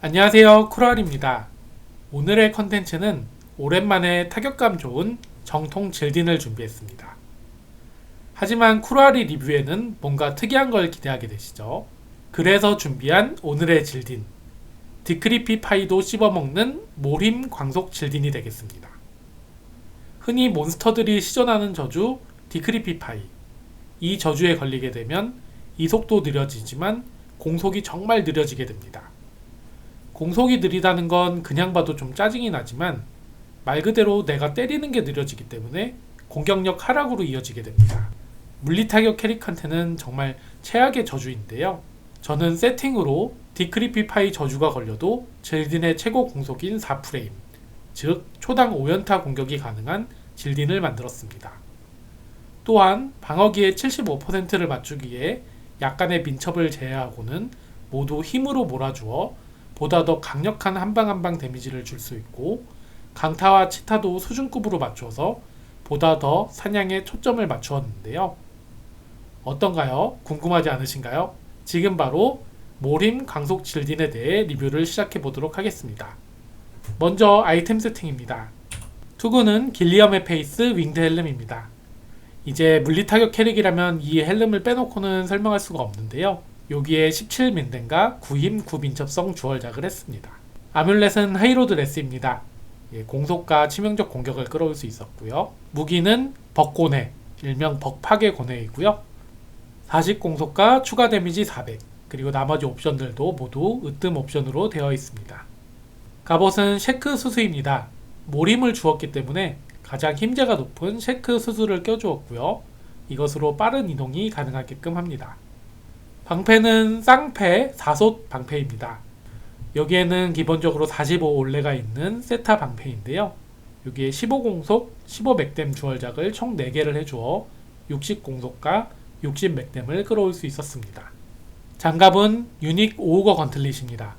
안녕하세요, 쿠랄입니다. 오늘의 컨텐츠는 오랜만에 타격감 좋은 정통 질딘을 준비했습니다. 하지만 쿠랄이 리뷰에는 뭔가 특이한 걸 기대하게 되시죠? 그래서 준비한 오늘의 질딘, 디크리피 파이도 씹어먹는 몰힘 광속 질딘이 되겠습니다. 흔히 몬스터들이 시전하는 저주 디크리피 파이. 이 저주에 걸리게 되면 이속도 느려지지만 공속이 정말 느려지게 됩니다. 공속이 느리다는 건 그냥 봐도 좀 짜증이 나지만 말 그대로 내가 때리는 게 느려지기 때문에 공격력 하락으로 이어지게 됩니다. 물리타격 캐릭한테는 정말 최악의 저주인데요. 저는 세팅으로 디크리피 파이 저주가 걸려도 질딘의 최고 공속인 4프레임, 즉 초당 5연타 공격이 가능한 질딘을 만들었습니다. 또한 방어기의 75%를 맞추기에 약간의 민첩을 제외하고는 모두 힘으로 몰아주어 보다 더 강력한 한방 한방 데미지를 줄 수 있고, 강타와 치타도 수준급으로 맞춰서 보다 더 사냥에 초점을 맞추었는데요. 어떤가요? 궁금하지 않으신가요? 지금 바로 몰힘 강속 질딘에 대해 리뷰를 시작해 보도록 하겠습니다. 먼저 아이템 세팅입니다. 투구는 길리엄의 페이스 윙드 헬름입니다. 이제 물리타격 캐릭이라면 이 헬름을 빼놓고는 설명할 수가 없는데요. 여기에 17민덴과 9힘 9민첩성 주얼작을 했습니다. 아뮬렛은 하이로드 레스입니다. 공속과 치명적 공격을 끌어올 수 있었고요. 무기는 벅고뇌, 일명 벅파괴 고뇌이고요. 40 공속과 추가 데미지 400, 그리고 나머지 옵션들도 모두 으뜸 옵션으로 되어 있습니다. 갑옷은 셰크 수수입니다. 몰임을 주었기 때문에 가장 힘재가 높은 셰크 수수를 껴주었고요. 이것으로 빠른 이동이 가능하게끔 합니다. 방패는 쌍패 4솥 방패입니다. 여기에는 기본적으로 45 올레가 있는 세타 방패인데요. 여기에 15 공속, 15 맥댐 주얼작을 총 4개를 해주어 60 공속과 60 맥댐을 끌어올 수 있었습니다. 장갑은 유닉 오우거 건틀릿입니다.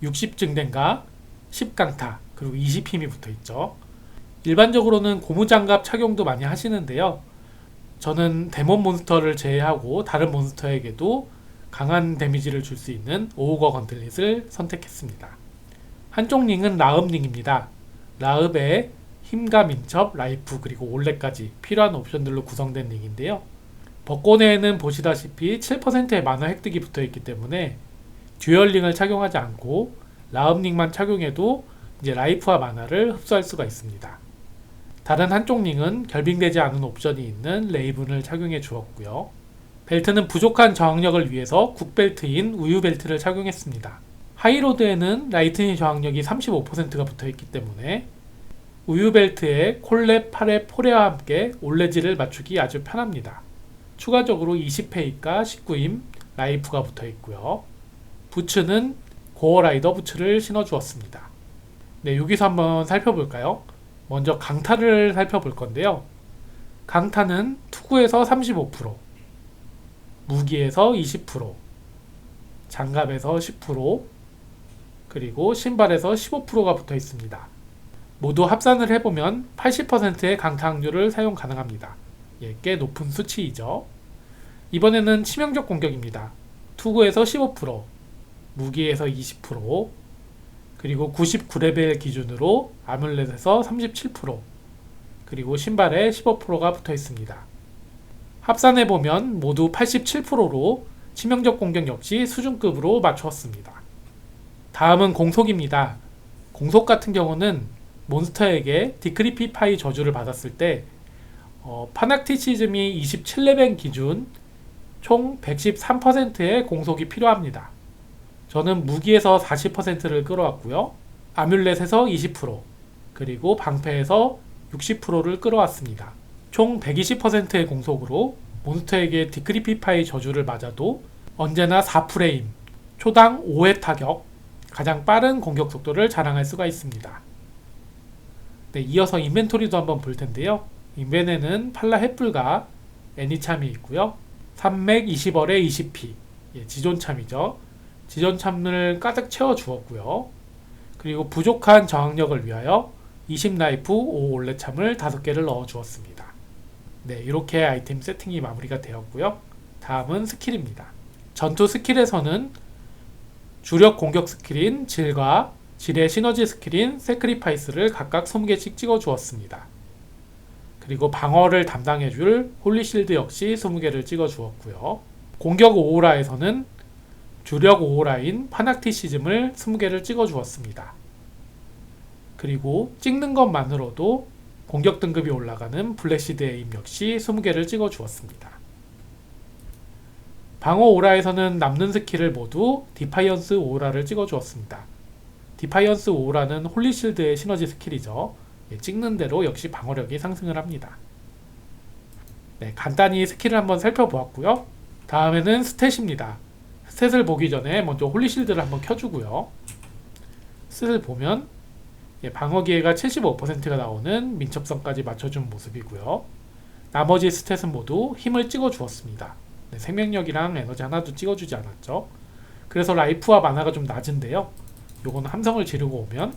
60 증den과 10 강타, 그리고 20 힘이 붙어있죠. 일반적으로는 고무장갑 착용도 많이 하시는데요. 저는 데몬 몬스터를 제외하고 다른 몬스터에게도 강한 데미지를 줄 수 있는 오우거 건틀릿을 선택했습니다. 한쪽 링은 라읍 링입니다. 라읍에 힘과 민첩, 라이프, 그리고 올레까지 필요한 옵션들로 구성된 링인데요. 벚꽃에는 보시다시피 7%의 만화 획득이 붙어있기 때문에 듀얼 링을 착용하지 않고 라읍 링만 착용해도 이제 라이프와 만화를 흡수할 수가 있습니다. 다른 한쪽 링은 결빙되지 않은 옵션이 있는 레이븐을 착용해 주었고요. 벨트는 부족한 저항력을 위해서 국벨트인 우유벨트를 착용했습니다. 하이로드에는 라이트닝 저항력이 35%가 붙어있기 때문에 우유벨트에 콜랩, 팔의 포레와 함께 올레질을 맞추기 아주 편합니다. 추가적으로 20페이과 19임 라이프가 붙어있고요. 부츠는 고어라이더 부츠를 신어주었습니다. 네, 여기서 한번 살펴볼까요? 먼저 강타를 살펴볼 건데요. 강타는 투구에서 35%, 무기에서 20%, 장갑에서 10%, 그리고 신발에서 15%가 붙어 있습니다. 모두 합산을 해보면 80%의 강타 확률을 사용 가능합니다. 꽤 높은 수치이죠. 이번에는 치명적 공격입니다. 투구에서 15%, 무기에서 20%, 그리고 99레벨 기준으로 아뮬렛에서 37%, 그리고 신발에 15%가 붙어 있습니다. 합산해보면 모두 87%로 치명적 공격 역시 수준급으로 맞추었습니다. 다음은 공속입니다. 공속 같은 경우는 몬스터에게 디크리피 파이 저주를 받았을 때 파낙티시즘이 27레벨 기준 총 113%의 공속이 필요합니다. 저는 무기에서 40%를 끌어왔고요. 아뮬렛에서 20%, 그리고 방패에서 60%를 끌어왔습니다. 총 120%의 공속으로 몬스터에게 디크리피 파이 저주를 맞아도 언제나 4프레임, 초당 5회 타격, 가장 빠른 공격 속도를 자랑할 수가 있습니다. 네, 이어서 인벤토리도 한번 볼 텐데요. 인벤에는 팔라 햇불과 애니참이 있고요. 320얼에 20p, 지존참이죠. 지존참을 가득 채워 주었고요. 그리고 부족한 저항력을 위하여 20 라이프 5 올레참을 5개를 넣어 주었습니다. 네, 이렇게 아이템 세팅이 마무리가 되었고요. 다음은 스킬입니다. 전투 스킬에서는 주력 공격 스킬인 질과 질의 시너지 스킬인 세크리파이스를 각각 20개씩 찍어 주었습니다. 그리고 방어를 담당해줄 홀리실드 역시 20개를 찍어 주었고요. 공격 오호라에서는 주력 오호라인 파낙티시즘을 20개를 찍어 주었습니다. 그리고 찍는 것만으로도 공격 등급이 올라가는 블랙시드 에임 역시 20개를 찍어 주었습니다. 방어 오라에서는 남는 스킬을 모두 디파이언스 오라를 찍어 주었습니다. 디파이언스 오라는 홀리실드의 시너지 스킬이죠. 찍는 대로 역시 방어력이 상승을 합니다. 네, 간단히 스킬을 한번 살펴보았고요. 다음에는 스탯입니다. 스탯을 보기 전에 먼저 홀리실드를 한번 켜주고요. 스탯을 보면 방어 기회가 75%가 나오는 민첩성까지 맞춰준 모습이고요. 나머지 스탯은 모두 힘을 찍어 주었습니다. 네, 생명력이랑 에너지 하나도 찍어주지 않았죠. 그래서 라이프와 마나가 좀 낮은데요. 요거는 함성을 지르고 오면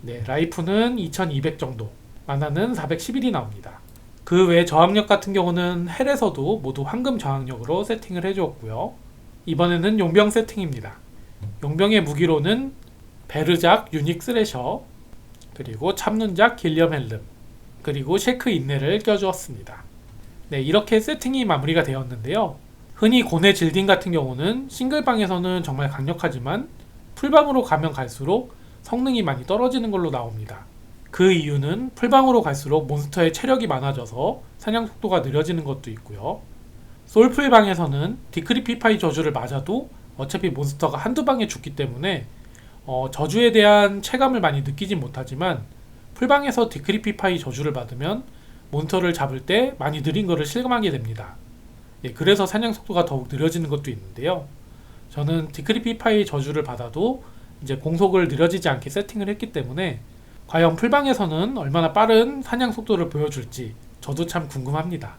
네, 라이프는 2200 정도, 마나는 411이 나옵니다. 그 외 저항력 같은 경우는 헬에서도 모두 황금 저항력으로 세팅을 해주었고요. 이번에는 용병 세팅입니다. 용병의 무기로는 베르작 유닉 스래셔, 그리고 참눈작 길리엄 헬름, 그리고 쉐크 인내를 껴주었습니다. 네, 이렇게 세팅이 마무리가 되었는데요. 흔히 고뇌 질딘 같은 경우는 싱글방에서는 정말 강력하지만 풀방으로 가면 갈수록 성능이 많이 떨어지는 걸로 나옵니다. 그 이유는 풀방으로 갈수록 몬스터의 체력이 많아져서 사냥 속도가 느려지는 것도 있고요. 솔풀방에서는 디크리피파이 저주를 맞아도 어차피 몬스터가 한두 방에 죽기 때문에 저주에 대한 체감을 많이 느끼진 못하지만 풀방에서 디크리피파이 저주를 받으면 몬스터를 잡을 때 많이 느린 것을 실감하게 됩니다. 그래서 사냥 속도가 더욱 느려지는 것도 있는데요. 저는 디크리피파이 저주를 받아도 이제 공속을 느려지지 않게 세팅을 했기 때문에 과연 풀방에서는 얼마나 빠른 사냥 속도를 보여줄지 저도 참 궁금합니다.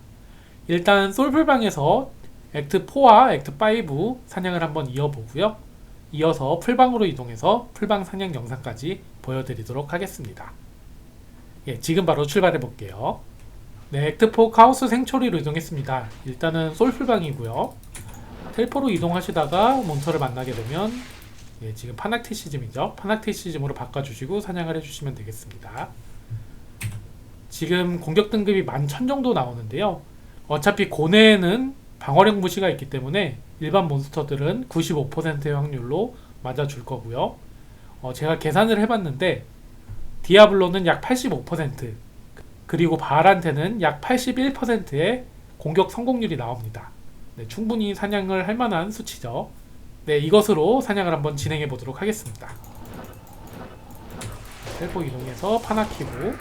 일단 솔풀방에서 액트 4와 액트 5 사냥을 한번 이어보고요. 이어서 풀방으로 이동해서 풀방 사냥 영상까지 보여드리도록 하겠습니다. 지금 바로 출발해 볼게요. 네, 액트 4 카오스 생초리로 이동했습니다. 일단은 솔풀방이고요. 텔포로 이동하시다가 몬스터를 만나게 되면 지금 파낙티시즘이죠. 파낙티시즘으로 바꿔주시고 사냥을 해주시면 되겠습니다. 지금 공격 등급이 11,000 정도 나오는데요. 어차피 고뇌에는 방어력 무시가 있기 때문에 일반 몬스터들은 95%의 확률로 맞아줄 거고요. 제가 계산을 해봤는데 디아블로는 약 85%, 그리고 바알한테는 약 81%의 공격 성공률이 나옵니다. 네, 충분히 사냥을 할 만한 수치죠. 네, 이것으로 사냥을 한번 진행해 보도록 하겠습니다. 텔포 이동해서 파나키고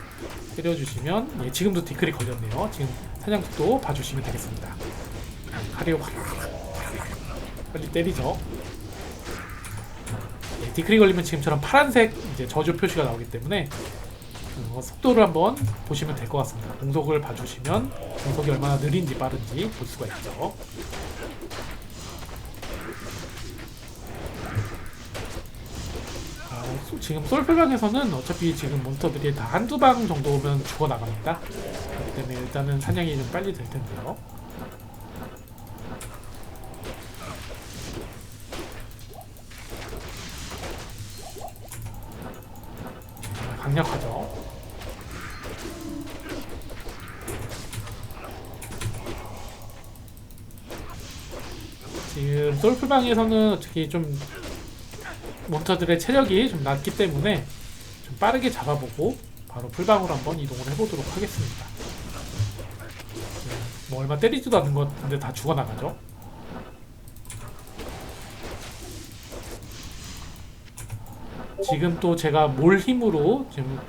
때려주시면 지금도 디클이 걸렸네요. 지금 사냥 속도 봐주시면 되겠습니다. 카리오 빨리 때리죠. 디클이 걸리면 지금처럼 파란색 이제 저주 표시가 나오기 때문에 속도를 한번 보시면 될 것 같습니다. 공속을 봐주시면 공속이 얼마나 느린지 빠른지 볼 수가 있죠. 지금 솔풀방에서는 어차피 지금 몬스터들이 다 한두 방 정도면 죽어나갑니다. 그렇기 때문에 일단은 사냥이 좀 빨리 될 텐데요. 정말 강력하죠. 지금 솔풀방에서는 어떻게 좀 몬스터들의 체력이 좀 낮기 때문에 좀 빠르게 잡아보고 바로 풀방으로 한번 이동을 해보도록 하겠습니다. 뭐 얼마 때리지도 않는 것 같은데 다 죽어나가죠. 지금 또 제가 몰 힘으로 지금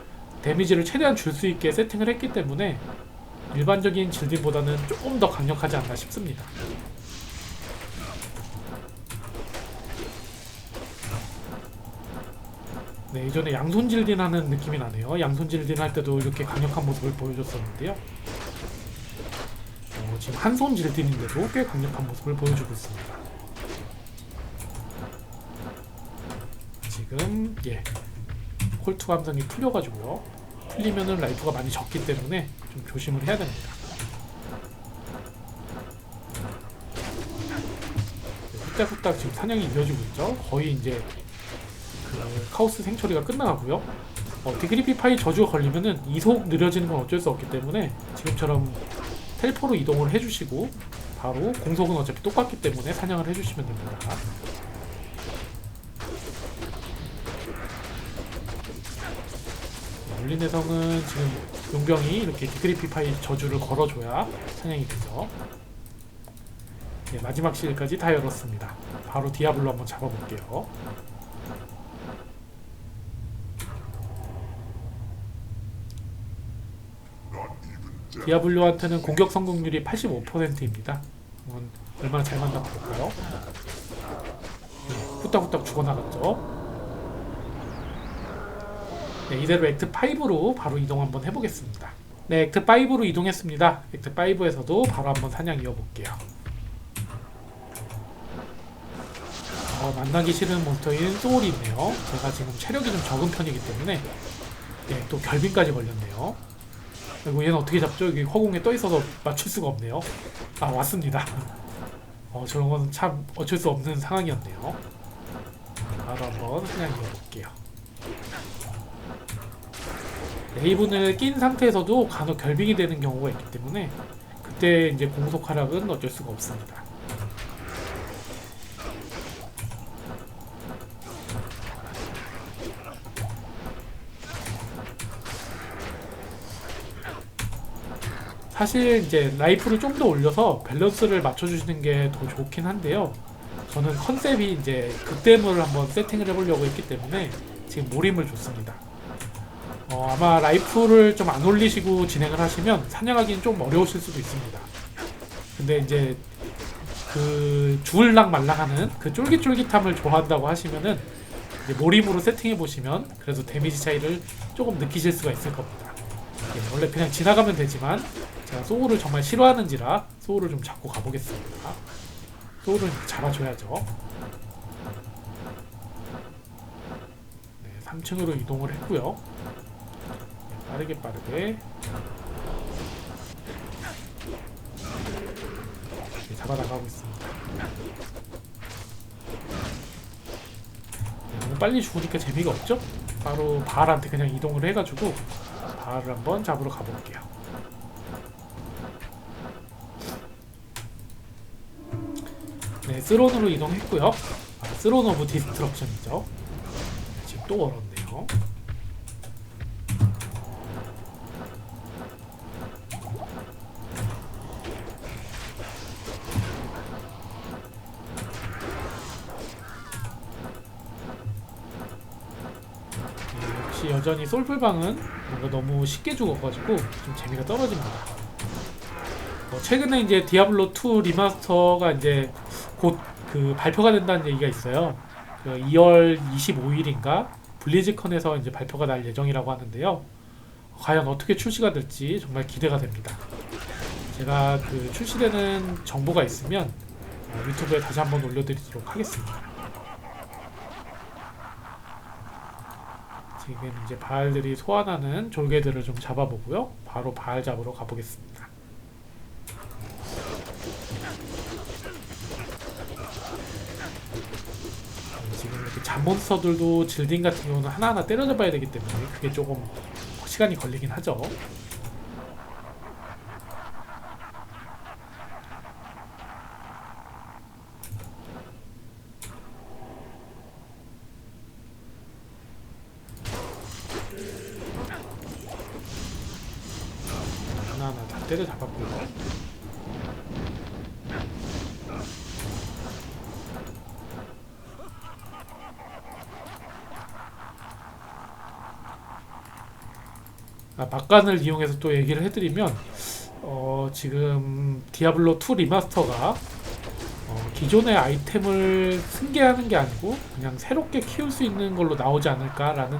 데미지를 최대한 줄 수 있게 세팅을 했기 때문에 일반적인 질딜보다는 조금 더 강력하지 않나 싶습니다. 네, 예전에 양손질딘 하는 느낌이 나네요. 양손질딘 할 때도 이렇게 강력한 모습을 보여줬었는데요. 지금 한손질딘인데도 꽤 강력한 모습을 보여주고 있습니다. 지금 콜투 감성이 풀려가지고요. 풀리면은 라이프가 많이 적기 때문에 좀 조심을 해야 됩니다. 후딱후딱 지금 사냥이 이어지고 있죠. 거의 이제 그 카오스 생처리가 끝나가고요. 디그리피 파이 저주가 걸리면은 이속 느려지는 건 어쩔 수 없기 때문에 지금처럼 텔포로 이동을 해주시고 바로 공속은 어차피 똑같기 때문에 사냥을 해주시면 됩니다. 물린내성은 지금 용병이 이렇게 디그리피 파이 저주를 걸어줘야 사냥이 되죠. 네, 마지막 실까지 다 열었습니다. 바로 디아블로 한번 잡아볼게요. 디아블로한테는 공격 성공률이 85%입니다. 얼마나 잘 만나 볼까요? 네, 후딱후딱 죽어나갔죠. 네, 이대로 액트 5로 바로 이동 한번 해보겠습니다. 네, 액트 5로 이동했습니다. 액트 5에서도 바로 한번 사냥 이어볼게요. 만나기 싫은 몬스터인 소울이 있네요. 제가 지금 체력이 좀 적은 편이기 때문에 네, 또 결빙까지 걸렸네요. 그리고 얘는 어떻게 잡죠? 여기 허공에 떠있어서 맞출 수가 없네요. 아, 왔습니다. 저런 건 참 어쩔 수 없는 상황이었네요. 바로 한번 사냥 이어볼게요. 레이븐을 낀 상태에서도 간혹 결빙이 되는 경우가 있기 때문에 그때 이제 공속 하락은 어쩔 수가 없습니다. 사실 이제 라이프를 좀 더 올려서 밸런스를 맞춰주시는 게 더 좋긴 한데요. 저는 컨셉이 이제 극대물을 한번 세팅을 해보려고 했기 때문에 지금 몰임을 줬습니다. 아마 라이프를 좀 안 올리시고 진행을 하시면 사냥하기는 좀 어려우실 수도 있습니다. 근데 이제 그 주울락 말랑하는 그 쫄깃쫄깃함을 좋아한다고 하시면은 이제 몰임으로 세팅해 보시면 그래도 데미지 차이를 조금 느끼실 수가 있을 겁니다. 원래 그냥 지나가면 되지만 제가 소울을 정말 싫어하는지라 소울을 좀 잡고 가보겠습니다. 소울을 잡아줘야죠. 네, 3층으로 이동을 했고요. 네, 빠르게 네, 잡아나가고 있습니다. 네, 너무 빨리 죽으니까 재미가 없죠? 바로 바알한테 그냥 이동을 해가지고 바알을 한번 잡으러 가볼게요. 네, 스론으로 이동했고요. 스론 오브 디스트럭션이죠. 지금 또 얼었네요. 네, 역시 여전히 솔플방은 뭔가 너무 쉽게 죽어가지고 좀 재미가 떨어집니다. 최근에 이제 디아블로2 리마스터가 이제 곧 그 발표가 된다는 얘기가 있어요. 그 2월 25일인가 블리즈컨에서 이제 발표가 날 예정이라고 하는데요. 과연 어떻게 출시가 될지 정말 기대가 됩니다. 제가 그 출시되는 정보가 있으면 유튜브에 다시 한번 올려드리도록 하겠습니다. 지금 이제 바알들이 소환하는 졸개들을 좀 잡아보고요. 바로 바알 잡으러 가보겠습니다. 지금 이렇게 잡몬스터들도 질딩 같은 경우는 하나하나 때려잡아야 되기 때문에 그게 조금 시간이 걸리긴 하죠. 하나하나 다 때려잡았고요. 막간을 이용해서 또 얘기를 해드리면 지금 디아블로2 리마스터가 기존의 아이템을 승계하는 게 아니고 그냥 새롭게 키울 수 있는 걸로 나오지 않을까라는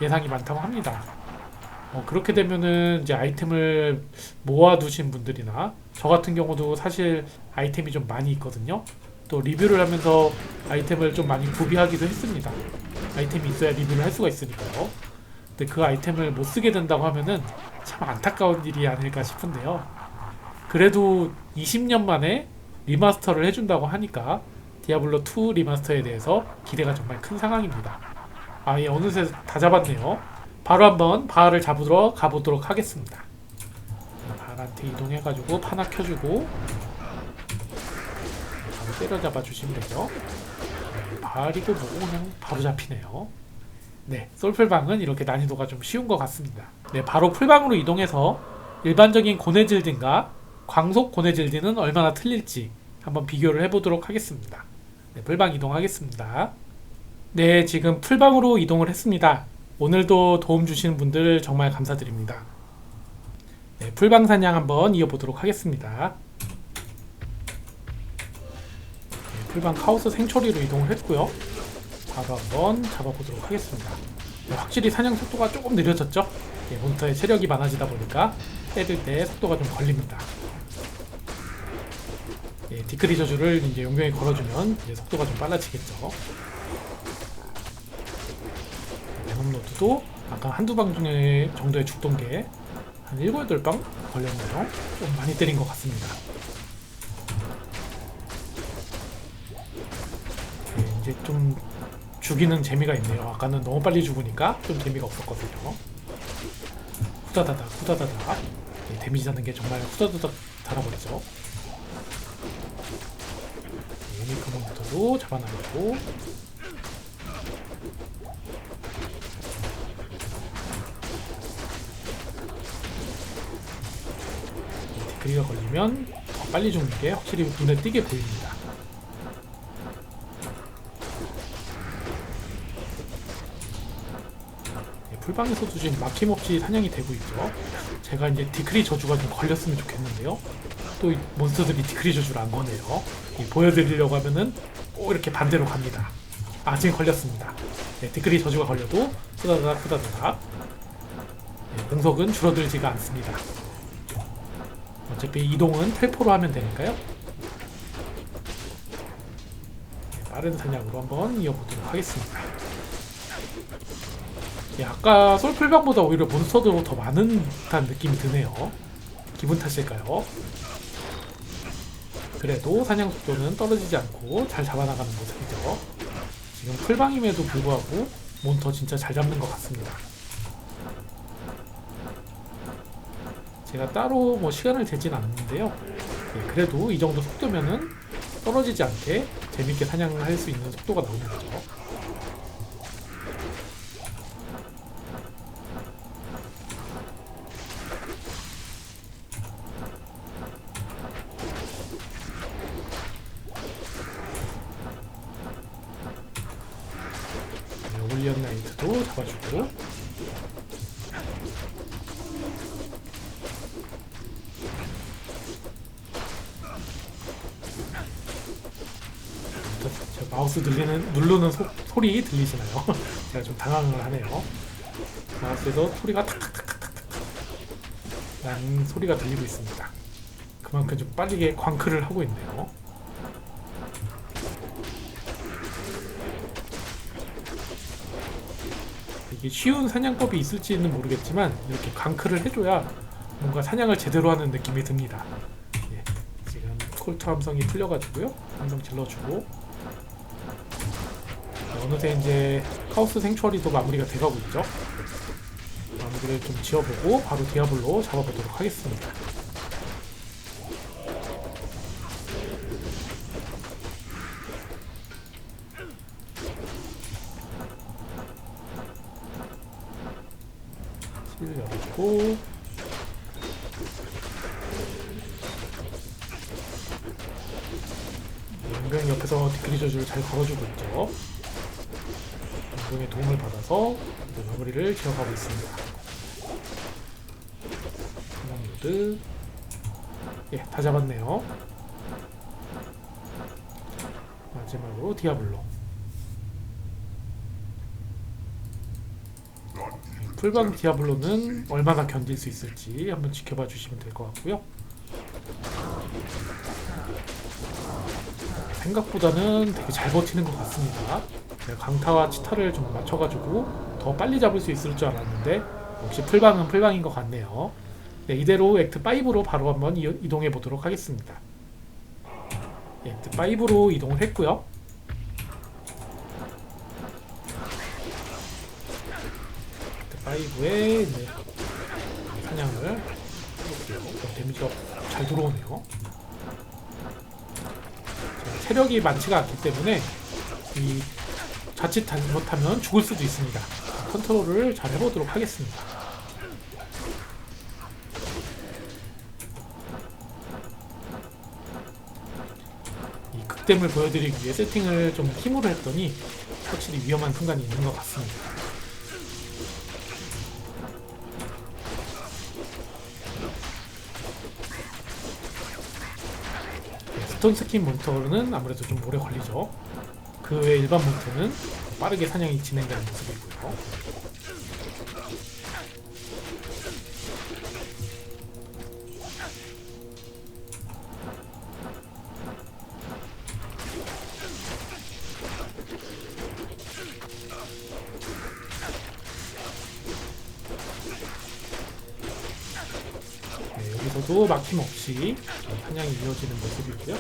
예상이 많다고 합니다. 그렇게 되면은 이제 아이템을 모아두신 분들이나 저 같은 경우도 사실 아이템이 좀 많이 있거든요. 또 리뷰를 하면서 아이템을 좀 많이 구비하기도 했습니다. 아이템이 있어야 리뷰를 할 수가 있으니까요. 근데 그 아이템을 못 쓰게 된다고 하면은 참 안타까운 일이 아닐까 싶은데요. 그래도 20년 만에 리마스터를 해준다고 하니까 디아블로 2 리마스터에 대해서 기대가 정말 큰 상황입니다. 아, 예, 어느새 다 잡았네요. 바로 한번 바알을 잡으러 가보도록 하겠습니다. 바알한테 이동해가지고 파나 켜주고 바로 때려잡아 주시면 되죠. 네, 바알이고 뭐고 그냥 바로 잡히네요. 네, 솔플방은 이렇게 난이도가 좀 쉬운 것 같습니다. 네, 바로 풀방으로 이동해서 일반적인 고네질딘과 광속 고네질딘은 얼마나 틀릴지 한번 비교를 해보도록 하겠습니다. 네, 풀방 이동하겠습니다. 네, 지금 풀방으로 이동을 했습니다. 오늘도 도움 주시는 분들 정말 감사드립니다. 네, 풀방 사냥 한번 이어보도록 하겠습니다. 네, 풀방 카오스 생초리로 이동을 했고요. 바로 한번 잡아보도록 하겠습니다. 네, 확실히 사냥 속도가 조금 느려졌죠? 네, 몬스터의 체력이 많아지다 보니까 때릴 때 속도가 좀 걸립니다. 네, 디크리 저주를 이제 용병에 걸어주면 이제 속도가 좀 빨라지겠죠. 베놈로드도 아까 한두 방 정도에 죽던 게 한 7, 8방 걸렸네요. 좀 많이 때린 것 같습니다. 네, 이제 좀 죽이는 재미가 있네요. 아까는 너무 빨리 죽으니까 좀 재미가 없었거든요. 후다다닥 후다다닥. 네, 데미지 자는 게 정말 후다다닥 달아버리죠. 유니크몬부터도 잡아나가고 디크리가 걸리면 더 빨리 죽는 게 확실히 눈에 띄게 보입니다. 풀방에서도 지금 막힘없이 사냥이 되고 있죠. 제가 이제 디크리 저주가 좀 걸렸으면 좋겠는데요. 또 이 몬스터들이 디크리 저주를 안 거네요. 보여드리려고 하면은 꼭 이렇게 반대로 갑니다. 아, 지금 걸렸습니다. 네, 디크리 저주가 걸려도 후다다닥 후다다닥. 네, 공속은 줄어들지가 않습니다. 어차피 이동은 텔포로 하면 되니까요. 네, 빠른 사냥으로 한번 이어보도록 하겠습니다. 예, 아까 솔풀방보다 오히려 몬스터도 더 많은 듯한 느낌이 드네요. 기분 탓일까요? 그래도 사냥 속도는 떨어지지 않고 잘 잡아나가는 모습이죠. 지금 풀방임에도 불구하고 몬스터 진짜 잘 잡는 것 같습니다. 제가 따로 뭐 시간을 재진 않는데요. 예, 그래도 이 정도 속도면은 떨어지지 않게 재밌게 사냥을 할 수 있는 속도가 나오는 거죠. 올리언 나이트도 잡아주고 저 마우스 누르는 소리 들리시나요? 제가 좀 당황을 하네요. 마우스에서 소리가 탁탁탁탁탁 라는 소리가 들리고 있습니다. 그만큼 좀 빠르게 광클을 하고 있네요. 이게 쉬운 사냥법이 있을지는 모르겠지만 이렇게 광클을 해줘야 뭔가 사냥을 제대로 하는 느낌이 듭니다. 예, 지금 콜트 함성이 풀려가지고요. 함성 질러주고 어느새 이제 카오스 생추어리도 마무리가 돼가고 있죠. 마무리를 좀 지어보고 바로 디아블로 잡아보도록 하겠습니다. 열어주고 용병 옆에서 디크리 저주를 잘 걸어주고 있죠. 용병의 도움을 받아서 마무리를 지어가고 있습니다. 모드 예, 다 잡았네요. 마지막으로 디아블로. 풀방 디아블로는 얼마나 견딜 수 있을지 한번 지켜봐 주시면 될 것 같고요. 생각보다는 되게 잘 버티는 것 같습니다. 제가 강타와 치타를 좀 맞춰가지고 더 빨리 잡을 수 있을 줄 알았는데 역시 풀방은 풀방인 것 같네요. 네, 이대로 액트 5로 바로 한번 이동해 보도록 하겠습니다. 액트 5로 이동을 했고요. 5에 이제 사냥을 해볼게요. 데미지가 잘 들어오네요. 체력이 많지가 않기 때문에 이 자칫 잘못하면 죽을 수도 있습니다. 컨트롤을 잘 해보도록 하겠습니다. 이 극댐을 보여드리기 위해 세팅을 좀 힘으로 했더니 확실히 위험한 순간이 있는 것 같습니다. 스톤 스킨 몬스터는 아무래도 좀 오래 걸리죠. 그 외 일반 몬스터는 빠르게 사냥이 진행되는 모습이고요. 네, 여기서도 막힘없이 사냥이 이어지는 모습이고요.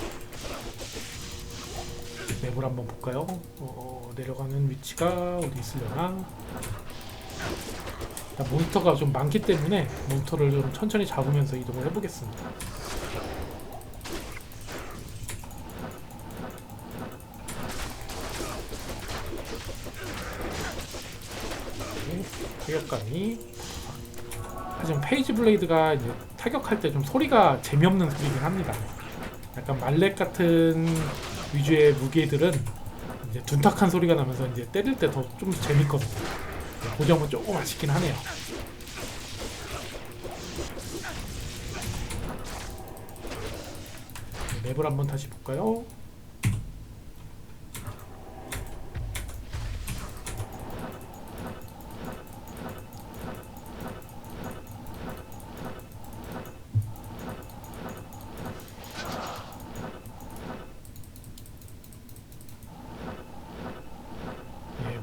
맵을 한번 볼까요? 내려가는 위치가 어디 있으려나? 몬스터가 좀 많기 때문에 몬스터를 좀 천천히 잡으면서 이동을 해보겠습니다. 네, 타격감이. 하지만 페이지 블레이드가 이제 타격할 때 좀 소리가 재미없는 소리긴 합니다. 약간 말렉 같은 위주의 무기들은 이제 둔탁한 소리가 나면서 이제 때릴 때 더 좀 재밌거든요. 그 점은 조금 아쉽긴 하네요. 맵을 한번 다시 볼까요?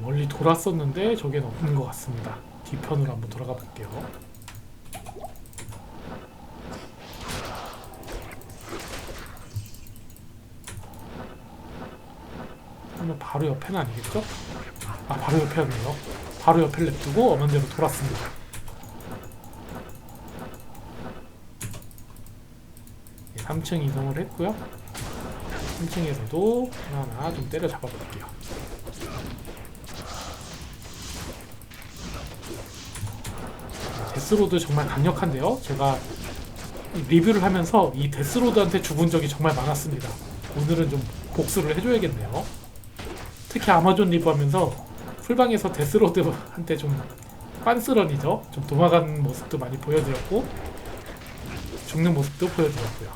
멀리 돌았었는데 저긴 없는 것 같습니다. 뒤편으로 한번 돌아가 볼게요. 그러면 바로 옆에는 아니겠죠? 아, 바로 옆에였네요. 바로 옆에 냅두고 엄연대로 돌았습니다. 네, 3층 이동을 했고요. 3층에서도 하나하나 좀 때려 잡아볼게요. 데스로드 정말 강력한데요. 제가 리뷰를 하면서 이 데스로드한테 죽은 적이 정말 많았습니다. 오늘은 좀 복수를 해줘야겠네요. 특히 아마존 리뷰하면서 풀방에서 데스로드한테 좀 빤스런이죠. 좀 도망가는 모습도 많이 보여드렸고 죽는 모습도 보여드렸고요.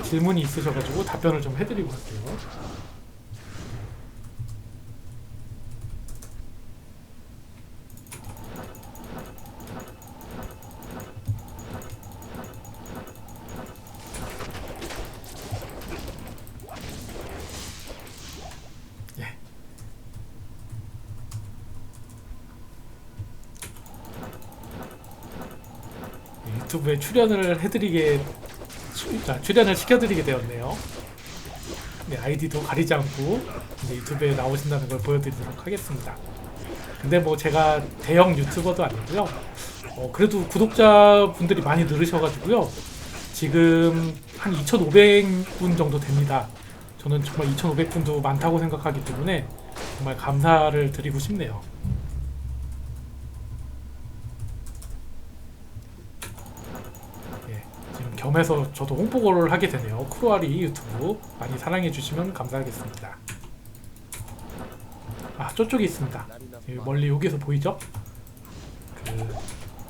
질문이 있으셔가지고 답변을 좀 해드리고 할게요. 유튜브에 출연을 시켜드리게 되었네요. 네, 아이디도 가리지 않고 이제 유튜브에 나오신다는 걸 보여드리도록 하겠습니다. 근데 뭐 제가 대형 유튜버도 아니고요. 그래도 구독자분들이 많이 늘으셔가지고요. 지금 한 2,500분 정도 됩니다. 저는 정말 2,500분도 많다고 생각하기 때문에 정말 감사를 드리고 싶네요. 겸해서 저도 홍보를 하게 되네요. 쿠루아리 유튜브 많이 사랑해 주시면 감사하겠습니다. 아, 저쪽에 있습니다. 멀리 여기서 보이죠?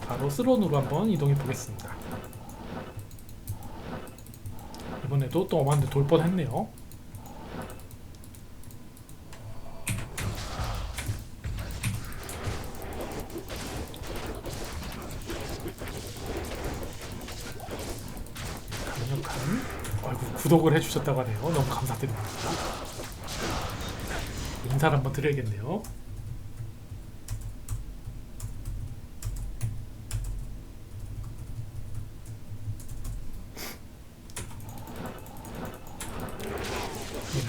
바로 스론으로 한번 이동해 보겠습니다. 이번에도 또 엄한데 돌 뻔했네요. 아이고, 구독을 해주셨다고 하네요. 너무 감사드립니다. 인사를 한번 드려야겠네요.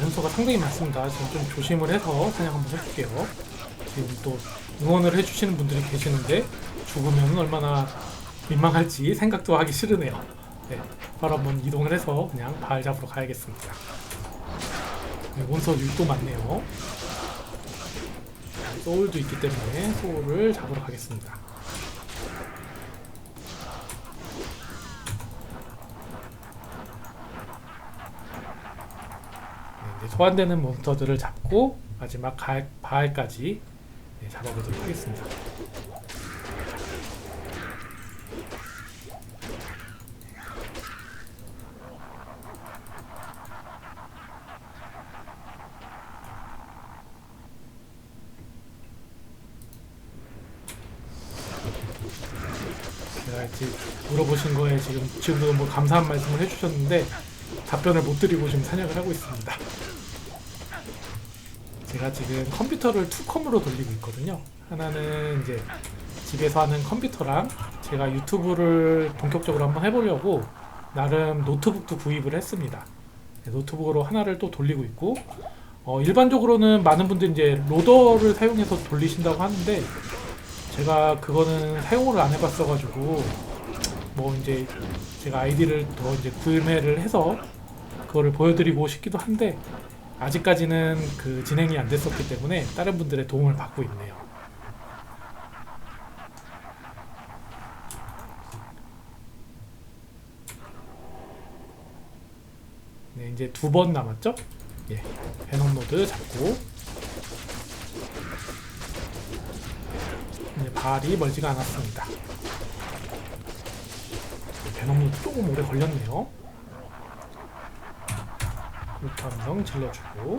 변수가 상당히 많습니다. 지금 좀 조심을 해서 사냥 한번 해볼게요. 지금 또 응원을 해주시는 분들이 계시는데 죽으면 얼마나 민망할지 생각도 하기 싫으네요. 네, 바로 한번 이동을 해서 그냥 발 잡으러 가야겠습니다. 네, 원서 유도 많네요. 소울도 있기 때문에 소울을 잡으러 가겠습니다. 네, 소환되는 몬스터들을 잡고 마지막 바알까지 잡아보도록 하겠습니다. 제가 이제 물어보신 거에 지금도 뭐 감사한 말씀을 해주셨는데 답변을 못 드리고 지금 사냥을 하고 있습니다. 제가 지금 컴퓨터를 투컴으로 돌리고 있거든요. 하나는 이제 집에서 하는 컴퓨터랑 제가 유튜브를 본격적으로 한번 해보려고 나름 노트북도 구입을 했습니다. 노트북으로 하나를 또 돌리고 있고 일반적으로는 많은 분들이 이제 로더를 사용해서 돌리신다고 하는데 제가 그거는 사용을 안 해봤어가지고 뭐 이제 제가 아이디를 더 이제 구매를 해서 그거를 보여드리고 싶기도 한데 아직까지는 그 진행이 안 됐었기 때문에 다른 분들의 도움을 받고 있네요. 네, 이제 2번 남았죠? 예, 베놈 노드 잡고 이제 발이 멀지가 않았습니다. 베놈 노드 조금 오래 걸렸네요. 루탐성 질러주고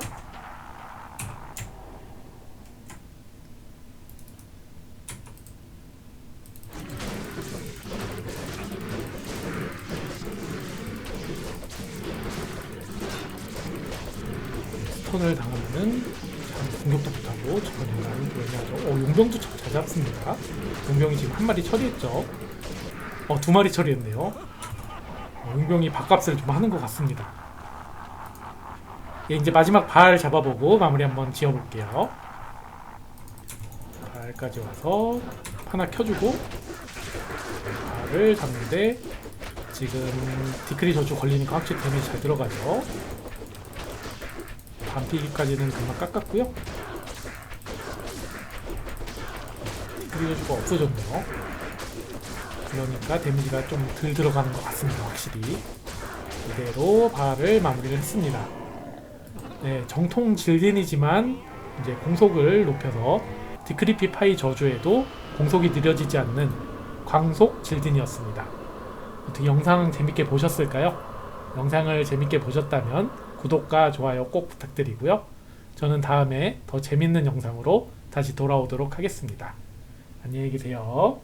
스턴을 당하면은 공격도 못하고 저번 인간은 보이냐죠. 용병도 잘 잡습니다. 용병이 지금 한 마리 처리했죠. 2마리 처리했네요. 용병이 밥값을 좀 하는 것 같습니다. 예, 이제 마지막 발 잡아보고 마무리 한번 지어볼게요. 발까지 와서 하나 켜주고 발을 잡는데 지금 디크리 저주 걸리니까 확실히 데미지 잘 들어가죠. 반피기까지는 금방 깎았고요. 디크리 저주가 없어졌네요. 그러니까 데미지가 좀 덜 들어가는 것 같습니다. 확실히 이대로 발을 마무리를 했습니다. 네, 정통 질딘이지만 이제 공속을 높여서 디크리피 파이 저주에도 공속이 느려지지 않는 광속 질딘이었습니다. 어떻게 영상 재밌게 보셨을까요? 영상을 재밌게 보셨다면 구독과 좋아요 꼭 부탁드리고요. 저는 다음에 더 재밌는 영상으로 다시 돌아오도록 하겠습니다. 안녕히 계세요.